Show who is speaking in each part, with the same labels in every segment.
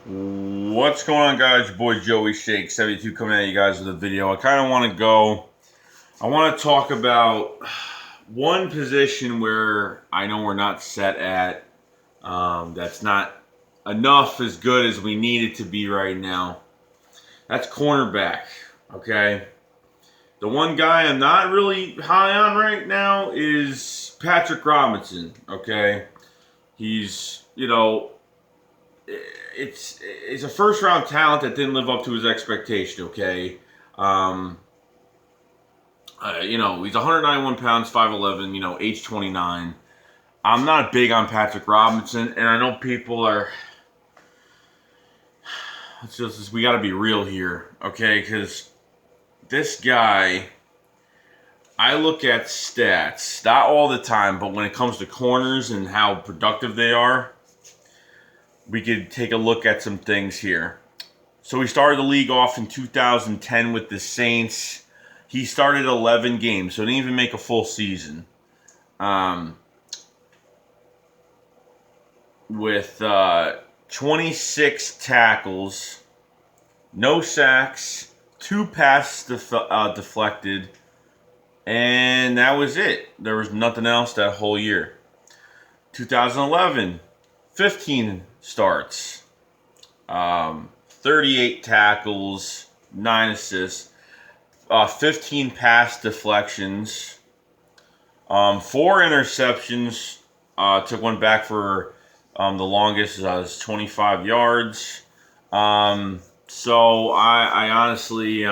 Speaker 1: What's going on, guys? Your boy Joey Shake 72 coming at you guys with a video. I want to talk about one position where I know we're not set at. That's not enough as good as we need it to be right now. That's cornerback. Okay. The one guy I'm not really high on right now is Patrick Robinson. Okay. He's, it's a first round talent that didn't live up to his expectation. Okay, he's 191 pounds, 5'11", age 29. I'm not big on Patrick Robinson, and I know people are. We got to be real here, okay? Because this guy, I look at stats, not all the time, but when it comes to corners and how productive they are, we could take a look at some things here. So he started the league off in 2010 with the Saints. He started 11 games, so he didn't even make a full season. With 26 tackles, no sacks, 2 passes deflected, and that was it. There was nothing else that whole year. 2011, 15 starts, 38 tackles, 9 assists, 15 pass deflections, 4 interceptions. Took one back for the longest, was 25 yards. So I honestly,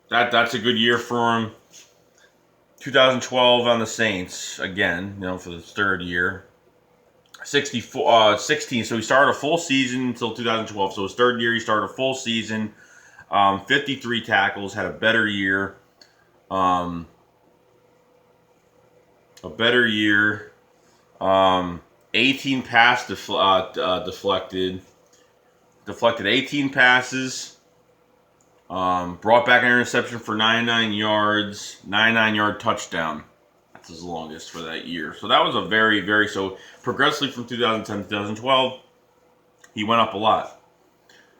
Speaker 1: that's a good year for him. 2012 on the Saints again, for the third year. 16. So he started a full season until 2012. So his third year, he started a full season. 53 tackles, had a better year. 18 pass deflected. Deflected 18 passes. Brought back an interception for 99 yards. 99-yard touchdown. That's his longest for that year. So that was a very, so progressively from 2010 to 2012, he went up a lot.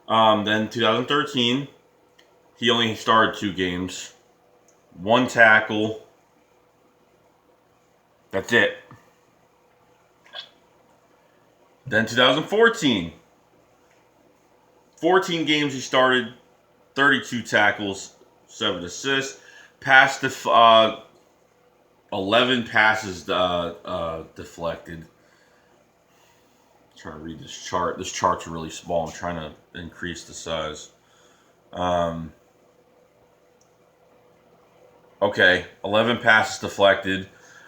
Speaker 1: Then 2013, he only started 2 games. 1 tackle. That's it. Then 2014. 14 games he started. 32 tackles. 7 assists. Passed 11 passes deflected. I'm trying to read this chart. This chart's really small. I'm trying to increase the size. Okay, 11 passes deflected.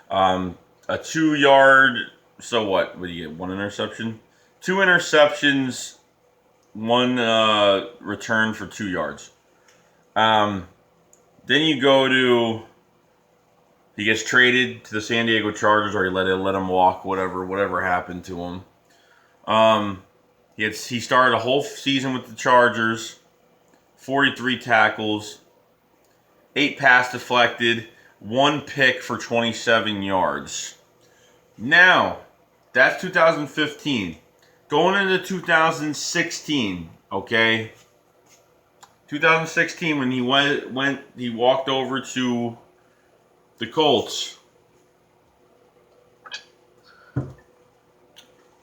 Speaker 1: A 2-yard. So what? What do you get? 1 interception? 2 interceptions. 1 return for 2 yards. Then you go to. He gets traded to the San Diego Chargers, or he let him walk. Whatever happened to him. He started a whole season with the Chargers. 43 tackles. 8 pass deflected. 1 pick for 27 yards. Now, that's 2015. Going into 2016, okay? 2016, when he walked over to the Colts.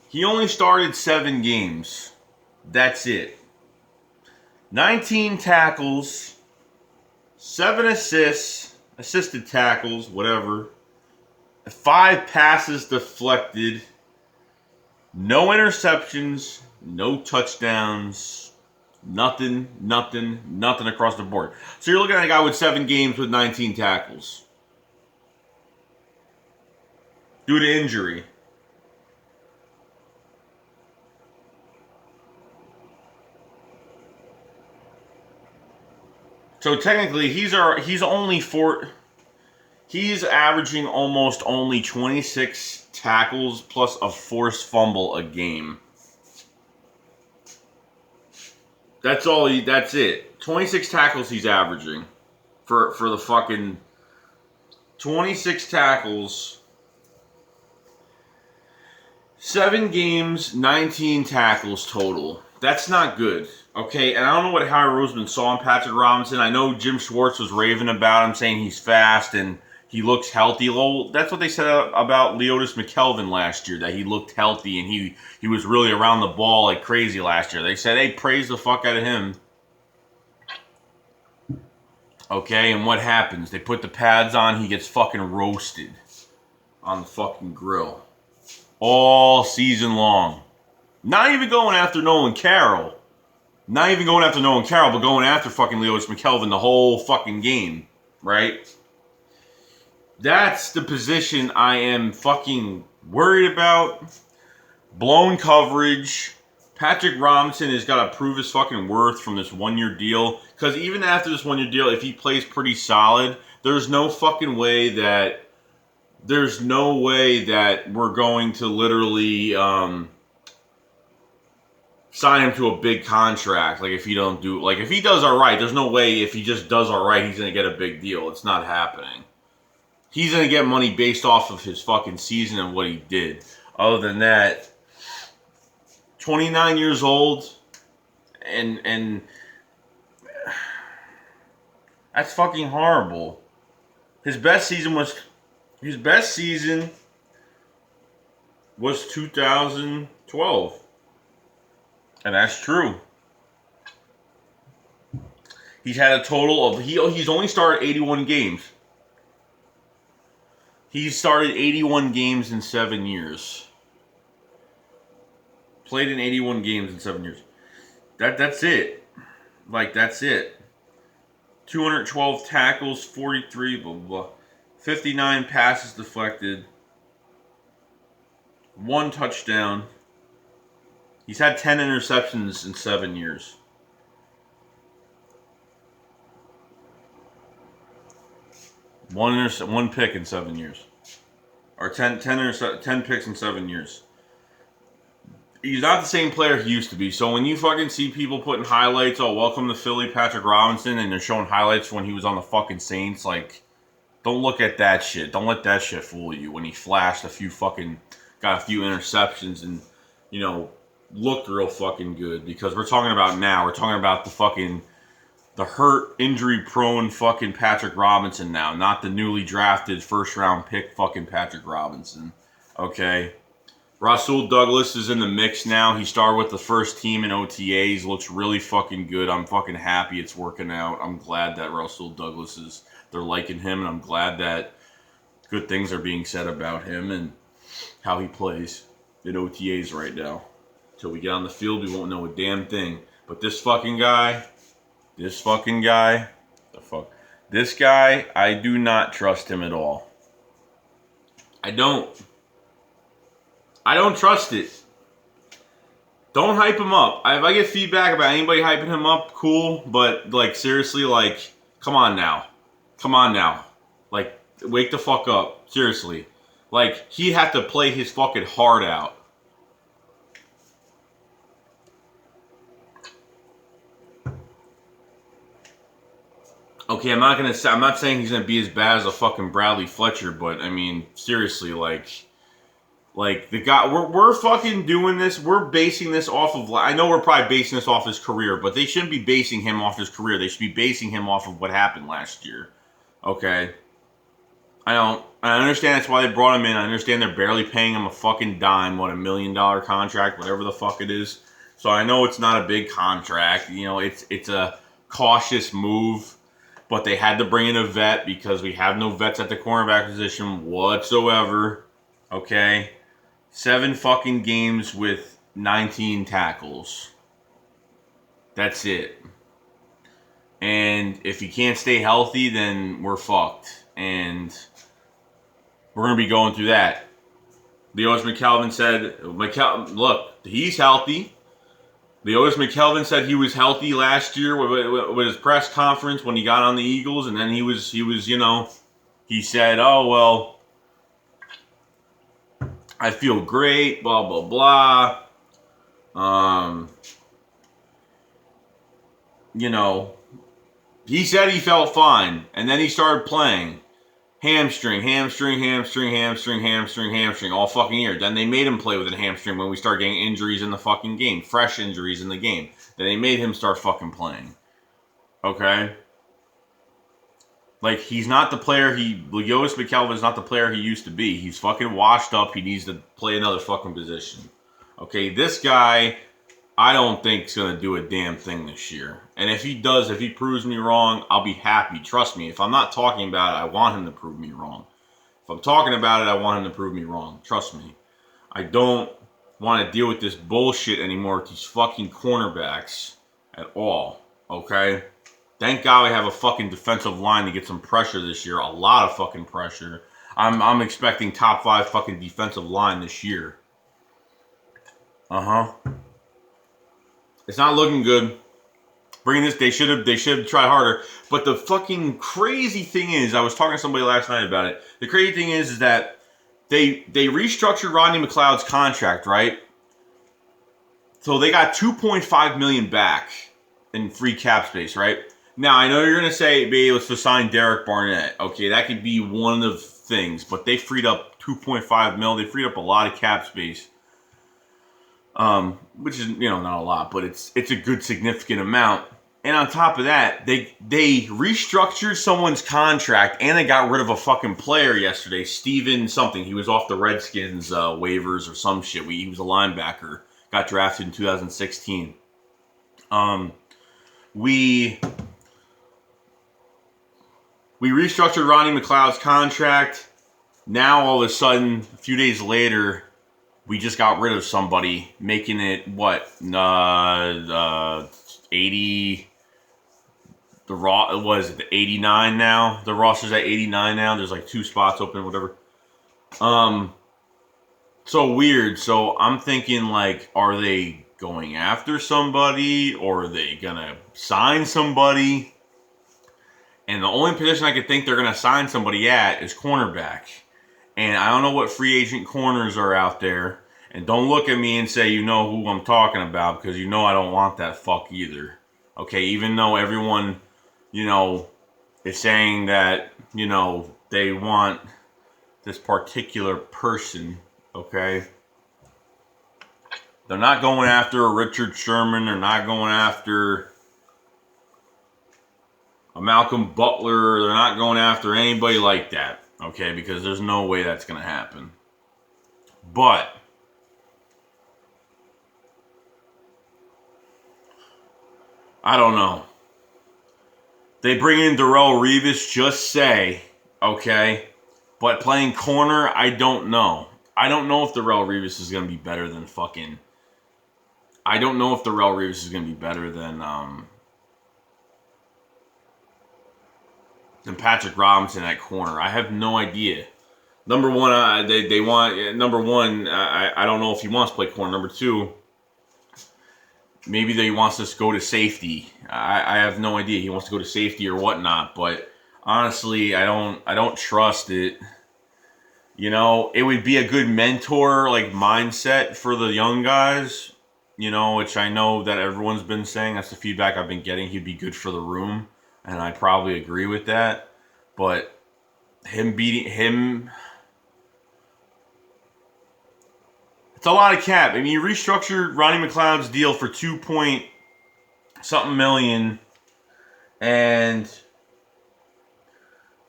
Speaker 1: He only started 7 games. That's it. 19 tackles, 7 assists, assisted tackles, whatever. 5 passes deflected. No interceptions, no touchdowns, nothing across the board. So you're looking at a guy with 7 games with 19 tackles. Due to injury. So technically, he's averaging almost only 26 tackles plus a forced fumble a game. That's it. 26 tackles he's averaging for the fucking 26 tackles. 7 games, 19 tackles total. That's not good. Okay, and I don't know what Howie Roseman saw in Patrick Robinson. I know Jim Schwartz was raving about him, saying he's fast and he looks healthy. Well, that's what they said about Leotis McKelvin last year, that he looked healthy and he was really around the ball like crazy last year. They said, hey, praise the fuck out of him. Okay, and what happens? They put the pads on, he gets fucking roasted on the fucking grill. All season long. Not even going after Nolan Carroll. Not even going after Nolan Carroll, but going after fucking Leotis McKelvin the whole fucking game. Right? That's the position I am fucking worried about. Blown coverage. Patrick Robinson has got to prove his fucking worth from this one-year deal. Because even after this one-year deal, if he plays pretty solid, there's no fucking way that... There's no way that we're going to literally sign him to a big contract. Like, if he don't do... Like, if he does all right, there's no way if he just does all right, he's going to get a big deal. It's not happening. He's going to get money based off of his fucking season and what he did. Other than that... 29 years old, and that's fucking horrible. His best season was 2012, and that's true. He's had a total of he's only started 81 games. He's started 81 games in 7 years. Played in 81 games in 7 years. That's it. Like, that's it. 212 tackles, 43, blah, blah, blah. 59 passes deflected. 1 touchdown. He's had 10 interceptions in 7 years. One pick in 7 years. Or 10 picks in 7 years. He's not the same player he used to be. So when you fucking see people putting highlights, oh, welcome to Philly, Patrick Robinson, and they're showing highlights when he was on the fucking Saints, like, don't look at that shit. Don't let that shit fool you. When he flashed got a few interceptions and, you know, looked real fucking good. Because we're talking about now. We're talking about the hurt, injury-prone fucking Patrick Robinson now. Not the newly drafted first-round pick fucking Patrick Robinson. Okay? Rasul Douglas is in the mix now. He started with the first team in OTAs. Looks really fucking good. I'm fucking happy it's working out. I'm glad that Rasul Douglas they're liking him, and I'm glad that good things are being said about him and how he plays in OTAs right now. Until we get on the field, we won't know a damn thing. But this guy, I do not trust him at all. I don't trust it. Don't hype him up. If I get feedback about anybody hyping him up, cool. But, like, seriously, like, come on now. Like, wake the fuck up. Seriously. Like, he had to play his fucking heart out. Okay, I'm not saying he's gonna be as bad as a fucking Bradley Fletcher, but, I mean, seriously, like the guy, we're fucking doing this. We're basing this off of. I know we're probably basing this off his career, but they shouldn't be basing him off his career. They should be basing him off of what happened last year. Okay. I understand that's why they brought him in. I understand they're barely paying him a fucking dime. What, $1 million contract, whatever the fuck it is. So I know it's not a big contract. You know, it's a cautious move, but they had to bring in a vet because we have no vets at the cornerback position whatsoever. Okay. 7 fucking games with 19 tackles. That's it. And if he can't stay healthy, then we're fucked. And we're going to be going through that. Leotis McKelvin said, look, he's healthy. Leotis McKelvin said he was healthy last year with his press conference when he got on the Eagles. And then he was, you know, he said, oh, well, I feel great, blah, blah, blah. You know, he said he felt fine, and then he started playing. hamstring, all fucking year. Then they made him play with a hamstring when we started getting injuries in the fucking game, fresh injuries in the game. Then they made him start fucking playing. Okay? Like, he's not the player Yotis McKelvin is not the player he used to be. He's fucking washed up. He needs to play another fucking position. Okay, this guy, I don't think is going to do a damn thing this year. And if he does, if he proves me wrong, I'll be happy. Trust me, if I'm not talking about it, I want him to prove me wrong. If I'm talking about it, I want him to prove me wrong. Trust me. I don't want to deal with this bullshit anymore with these fucking cornerbacks at all. Okay? Thank God we have a fucking defensive line to get some pressure this year. A lot of fucking pressure. I'm expecting top 5 fucking defensive line this year. It's not looking good. Bringing this, they should have tried harder. But the fucking crazy thing is, I was talking to somebody last night about it. The crazy thing is that they restructured Rodney McLeod's contract, right? So they got $2.5 million back in free cap space, right? Now, I know you're going to say, be able to sign Derek Barnett. Okay, that could be one of the things. But they freed up $2.5 million. They freed up a lot of cap space. Which is, not a lot, but it's a good significant amount. And on top of that, they restructured someone's contract and they got rid of a fucking player yesterday, Steven something. He was off the Redskins waivers or some shit. He was a linebacker. Got drafted in 2016. We restructured Rodney McLeod's contract. Now, all of a sudden, a few days later, we just got rid of somebody, making it, 80... was it 89 now? The roster's at 89 now. There's like 2 spots open, whatever. So weird. So I'm thinking, like, are they going after somebody, or are they gonna sign somebody? And the only position I could think they're gonna sign somebody at is cornerback. And I don't know what free agent corners are out there. And don't look at me and say you know who I'm talking about, because you know I don't want that fuck either. Okay, even though everyone, is saying that, they want this particular person, okay? They're not going after a Richard Sherman. They're not going after a Malcolm Butler. They're not going after anybody like that, okay? Because there's no way that's going to happen. But I don't know. They bring in Darrelle Revis, just say, okay? But playing corner, I don't know. I don't know if Darrelle Revis is going to be better than fucking... I don't know if Darrelle Revis is going to be better than Patrick Robinson at corner. I have no idea. Number one, I don't know if he wants to play corner. Number 2, maybe he wants us to go to safety. I have no idea. He wants to go to safety or whatnot. But honestly, I don't trust it. It would be a good mentor mindset for the young guys. Which I know that everyone's been saying. That's the feedback I've been getting. He'd be good for the room, and I probably agree with that. But him beating him, it's a lot of cap. I mean, you restructured Rodney McLeod's deal for $2-something million, and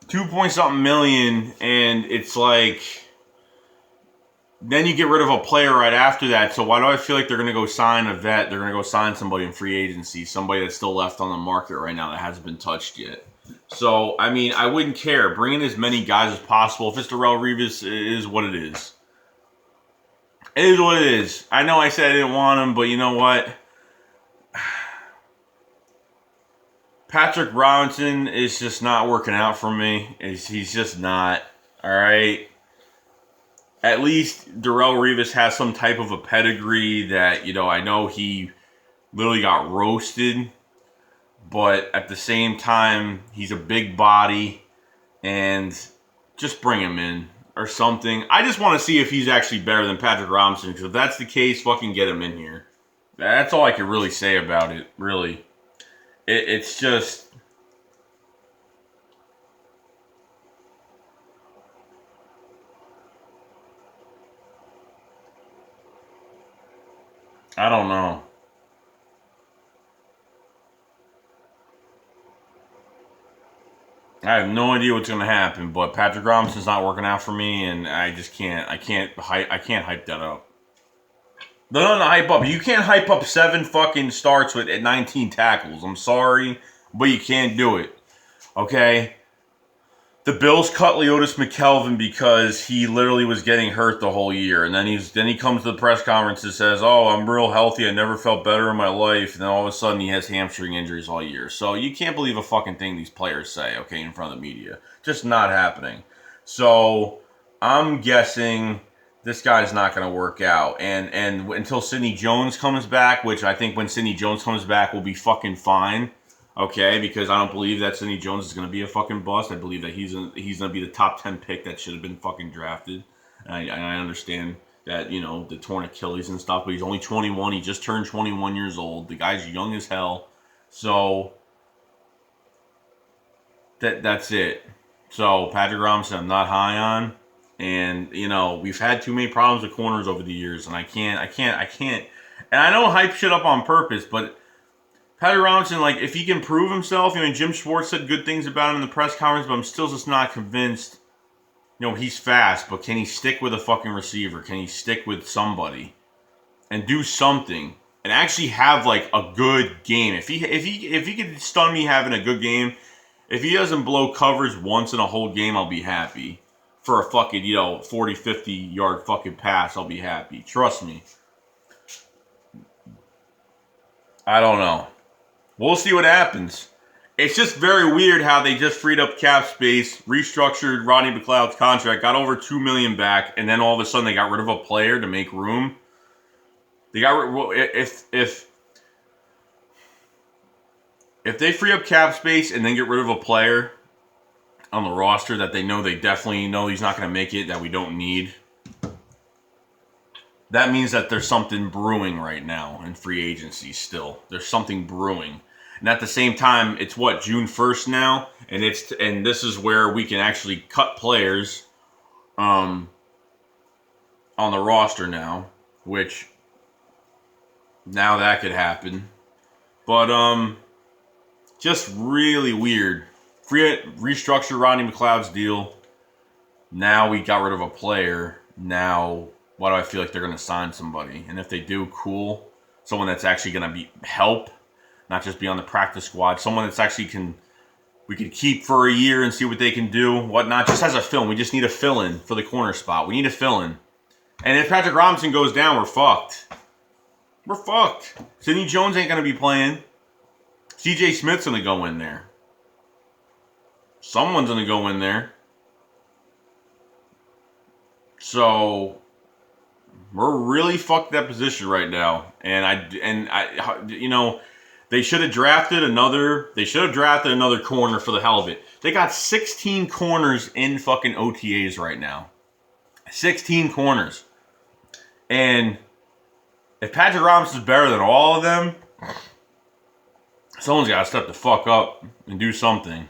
Speaker 1: $2-something million, and it's like, then you get rid of a player right after that. So why do I feel like they're going to go sign a vet? They're going to go sign somebody in free agency, somebody that's still left on the market right now that hasn't been touched yet. So, I mean, I wouldn't care. Bring in as many guys as possible. If it's Darrelle Revis, it is what it is. It is what it is. I know I said I didn't want him, but you know what? Patrick Robinson is just not working out for me. He's just not. All right? At least Darrelle Revis has some type of a pedigree that, I know he literally got roasted. But at the same time, he's a big body. And just bring him in or something. I just want to see if he's actually better than Patrick Robinson. Because if that's the case, fucking get him in here. That's all I can really say about it, really. It's just... I don't know. I have no idea what's going to happen, but Patrick Robinson's not working out for me, and I just can't. I can't hype that up. No, hype up. You can't hype up 7 fucking starts with at 19 tackles. I'm sorry, but you can't do it. Okay. The Bills cut Leotis McKelvin because he literally was getting hurt the whole year, and then he comes to the press conference and says, "Oh, I'm real healthy. I never felt better in my life." And then all of a sudden, he has hamstring injuries all year. So you can't believe a fucking thing these players say, okay, in front of the media. Just not happening. So I'm guessing this guy's not going to work out, and until Sidney Jones comes back, which I think when Sidney Jones comes back, we'll be fucking fine. Okay, because I don't believe that Sidney Jones is going to be a fucking bust. I believe that he's going to be the top 10 pick that should have been fucking drafted. And I understand that, you know, the torn Achilles and stuff, but he's only 21. He just turned 21 years old. The guy's young as hell. So that's it. So Patrick Robinson, I'm not high on. And, you know, we've had too many problems with corners over the years, and I can't. And I don't hype shit up on purpose, but Patrick Robinson, like, if he can prove himself, I mean, Jim Schwartz said good things about him in the press conference, but I'm still just not convinced. You know, he's fast, but can he stick with a fucking receiver? Can he stick with somebody and do something and actually have like a good game? If he could stun me having a good game, if he doesn't blow coverage once in a whole game, I'll be happy. For a fucking, you know, 40, 50 yard fucking pass, I'll be happy. Trust me. I don't know. We'll see what happens. It's just very weird how they just freed up cap space, restructured Rodney McLeod's contract, got over $2 million back, and then all of a sudden they got rid of a player to make room. They got if they free up cap space and then get rid of a player on the roster that they definitely know he's not going to make it, that we don't need, that means that there's something brewing right now in free agency still. There's something brewing. And at the same time, it's what, June 1st now? And this is where we can actually cut players on the roster now, which now that could happen. But just really weird. Restructure Rodney McLeod's deal. Now we got rid of a player. Now, why do I feel like they're going to sign somebody? And if they do, cool. Someone that's actually going to help. Not just be on the practice squad. Someone that's actually we could keep for a year and see what they can do, whatnot. Just as a fill-in. We just need a fill-in for the corner spot. We need a fill-in. And if Patrick Robinson goes down, we're fucked. We're fucked. Sidney Jones ain't going to be playing. CJ Smith's going to go in there. Someone's going to go in there. So we're really fucked that position right now. And I you know, they should have drafted another corner for the hell of it. They got 16 corners in fucking OTAs right now. 16 corners. And if Patrick Robinson's better than all of them, someone's got to step the fuck up and do something.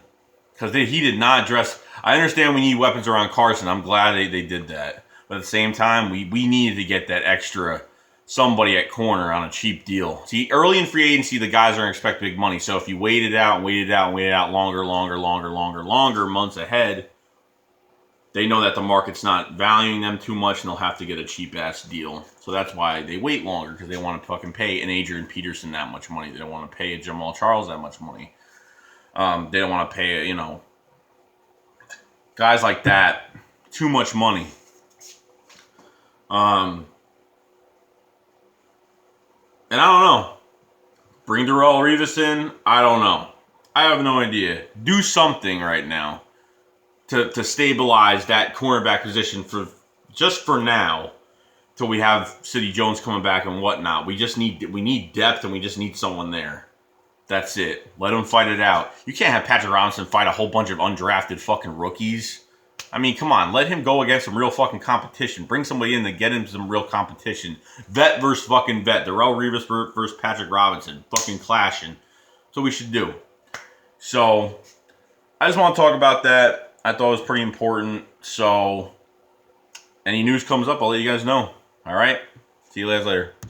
Speaker 1: Because he did not address... I understand we need weapons around Carson. I'm glad they did that. But at the same time, we needed to get that extra somebody at corner on a cheap deal. See, early in free agency, the guys aren't expecting big money. So if you waited out longer, months ahead, they know that the market's not valuing them too much and they'll have to get a cheap-ass deal. So that's why they wait longer, because they want to fucking pay an Adrian Peterson that much money. They don't want to pay a Jamal Charles that much money. They don't want to pay, you know, guys like that too much money. And I don't know. Bring Darrelle Revis in? I don't know. I have no idea. Do something right now to stabilize that cornerback position for now, till we have Sidney Jones coming back and whatnot. We need depth, and we just need someone there. That's it. Let them fight it out. You can't have Patrick Robinson fight a whole bunch of undrafted fucking rookies. I mean, come on. Let him go against some real fucking competition. Bring somebody in to get him some real competition. Vet versus fucking vet. Darrelle Revis versus Patrick Robinson. Fucking clashing. That's what we should do. So, I just want to talk about that. I thought it was pretty important. So, any news comes up, I'll let you guys know. All right? See you guys later.